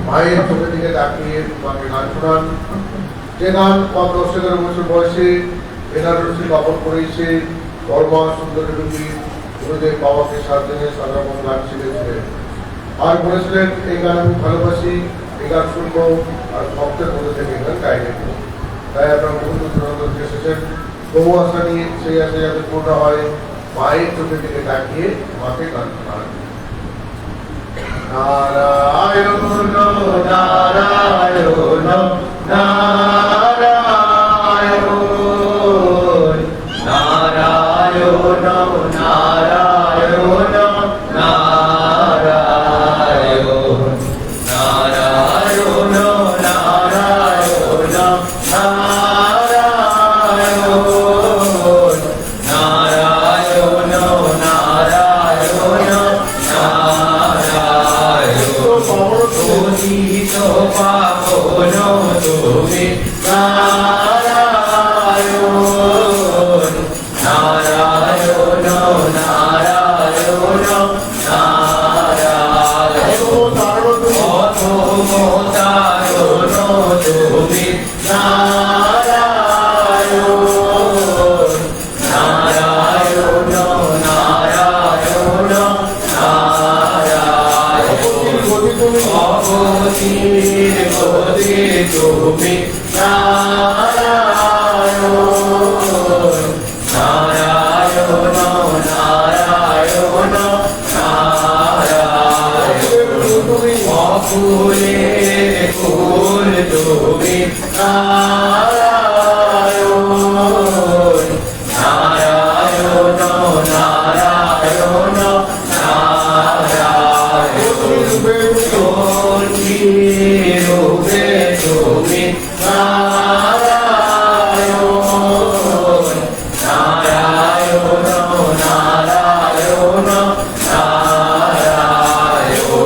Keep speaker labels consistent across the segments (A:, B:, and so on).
A: মায়ের চোখের দিকে তাকিয়ে তোমাকে গান শোনান, যে গান 10-11 বছর বয়সে বেনারসি কাপড় পরেছে বর্মা সুন্দরী রূপী গুরুদেব বাবাকে সাথে নিয়ে সাধারণ গান শিখেছিলেন আর বলেছিলেন এই গান আমি ভালোবাসি, এই গান শুনবো আর ভক্তের মধ্যে থেকে গান গাই নেব। তাই আপনার বহু দূরান্ত এসেছেন বহু আশা নিয়ে, সেই আশা যাতে পূর্ণ হয় মায়ের চোখের দিকে তাকিয়ে মাকে গান শোনান। নারায়ণ নারায়ণ নারায়ণ নারায়ণ নারায়ণ নারায়ণ নারায়ণ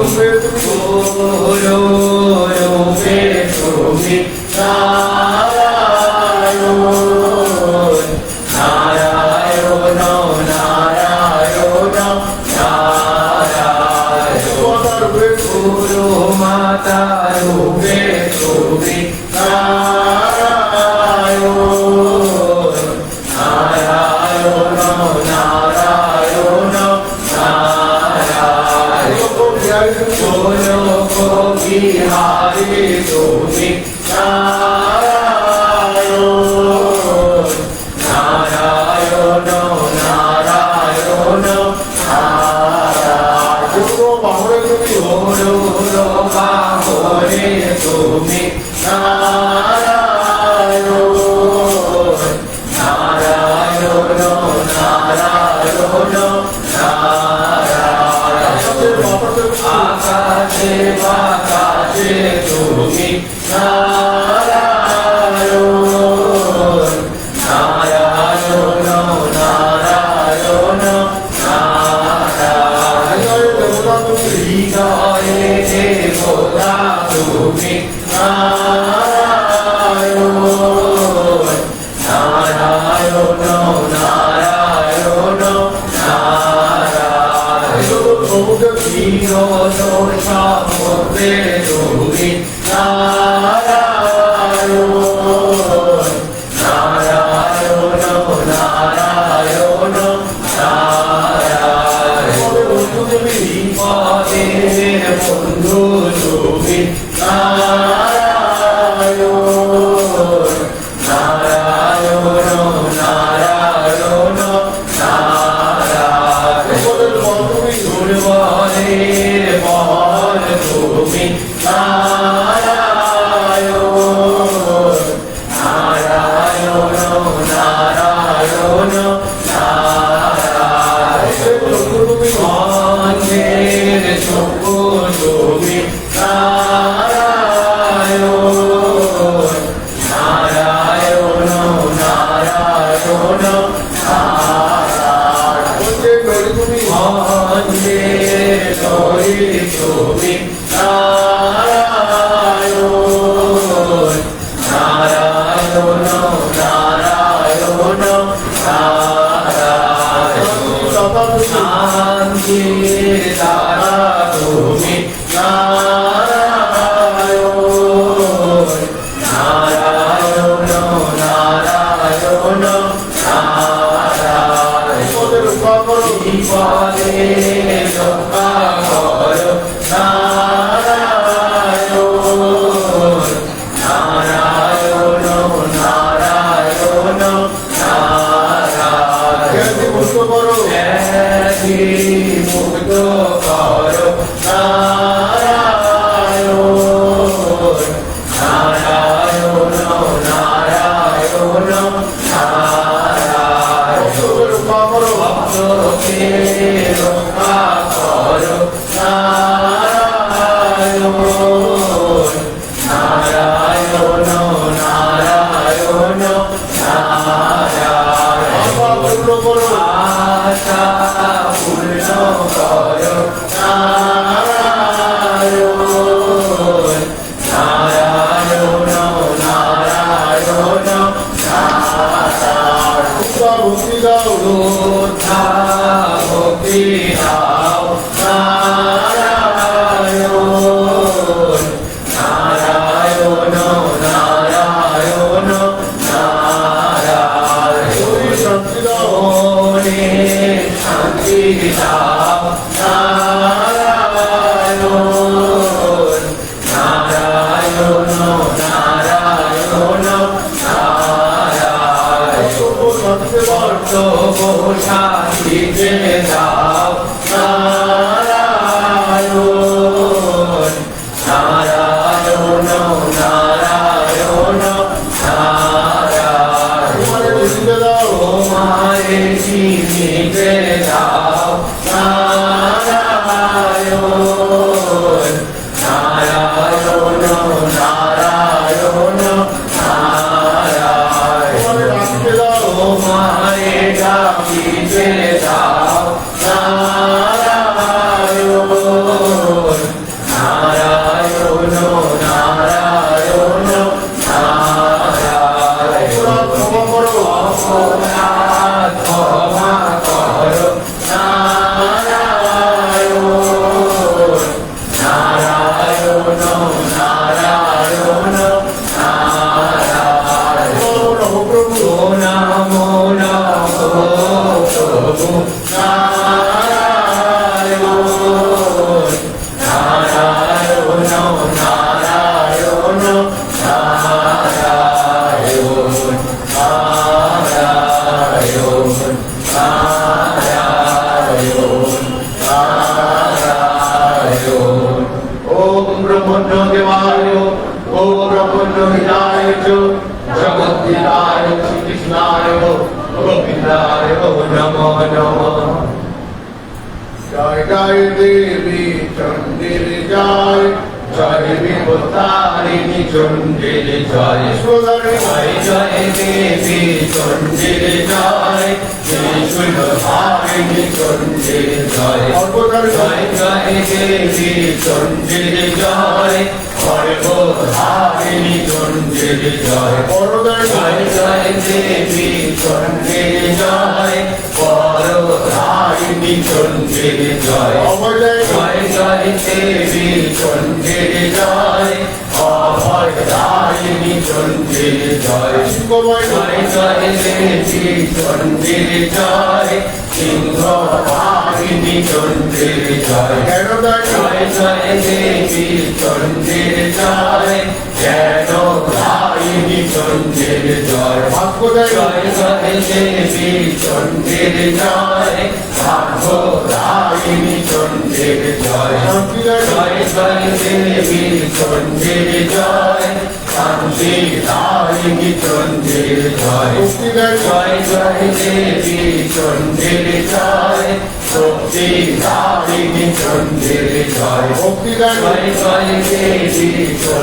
B: Om প্রপন্ন দেবায় ও প্রপন্ন হিতায় চ জগদ্ধিতায় শ্রীকৃষ্ণায় গোবিন্দায় নমো নমঃ।
A: জয় জয় দেবী চণ্ডীর জয়,
B: জয় বিপত্তারিণী চণ্ডীর জয়। জয় জয় দেবী চণ্ডীর জয়, ত্রিশূলধারিণী চণ্ডীর জয়। জয় জয় দেবী চণ্ডীর জয়, সর্বধারিণী চণ্ডীর জয়। জয় জয় দেবী চণ্ডীর জয়, পরধারিণী চণ্ডীর জয়। জয় জয় দেবী চণ্ডীর জয়, অভয়দায়িনী চণ্ডীর জয়। জয় জয় দেবী চণ্ডীর জয়, সিংহধারিণী চণ্ডীর জয়। জয় জয় দেবী চণ্ডীর জয়, জ্ঞানদায়িনী চণ্ডীর জয়। জয় জয় দেবী চণ্ডীর জয়, ভাগ্যদায়িনী চণ্ডীর জয়। জয় জয় দেবী চণ্ডীর জয়, শান্তিদায়িনী চণ্ডীর জয়। জয় জয় দেবী চণ্ডীর জয়, শক্তিদায়িনী চণ্ডীর জয়। জয় জয় দেবী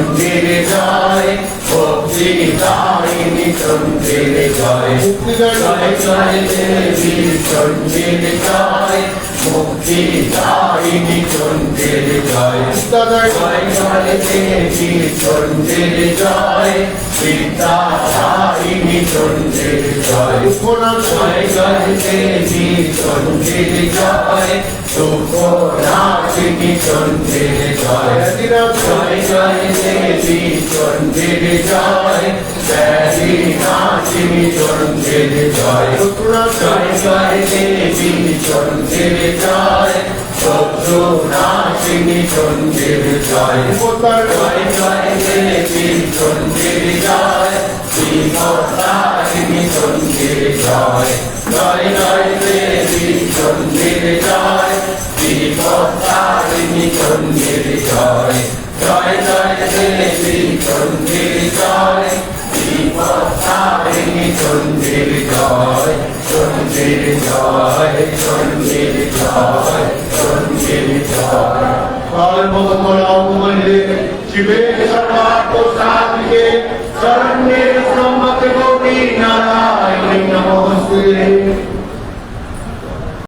B: চণ্ডীর জয়, ভক্তিদায়িনী চণ্ডীর জয়। জয় জয় দেবী চণ্ডীর জয়, মুক্তিদায়িনী চণ্ডীর জয়। জয় জয় দেবী চণ্ডীর জয়, বিদ্যাদায়িনী চণ্ডীর জয়। জয় জয় দেবী চণ্ডীর জয়, সুখনাশিনী চণ্ডীর জয়। জয় জয় দেবী চণ্ডীর জয়, ব্যাধিনাশিনী চণ্ডীর জয়। জয় জয় দেবী চণ্ডীর জয়, শত্রুনাশিনী চণ্ডীর জয়। জয় জয় দেবী চণ্ডীর জয়, বিপত্তারিণী চণ্ডীর জয়। জয় জয় দেবী চণ্ডীর জয়, বিপত্তারিণী চণ্ডীর জয়। জয় জয় দেবী চণ্ডীর জয়, বিপত্তারিণী চণ্ডীর জয়। চণ্ডীর জয়, চণ্ডীর জয়, চণ্ডীর জয়।
A: সর্বমঙ্গলে শিবে সর্বাত্মসাধিকে শরণ্যে ত্র্যম্বকে গৌরী নারায়ণী নমস্তে।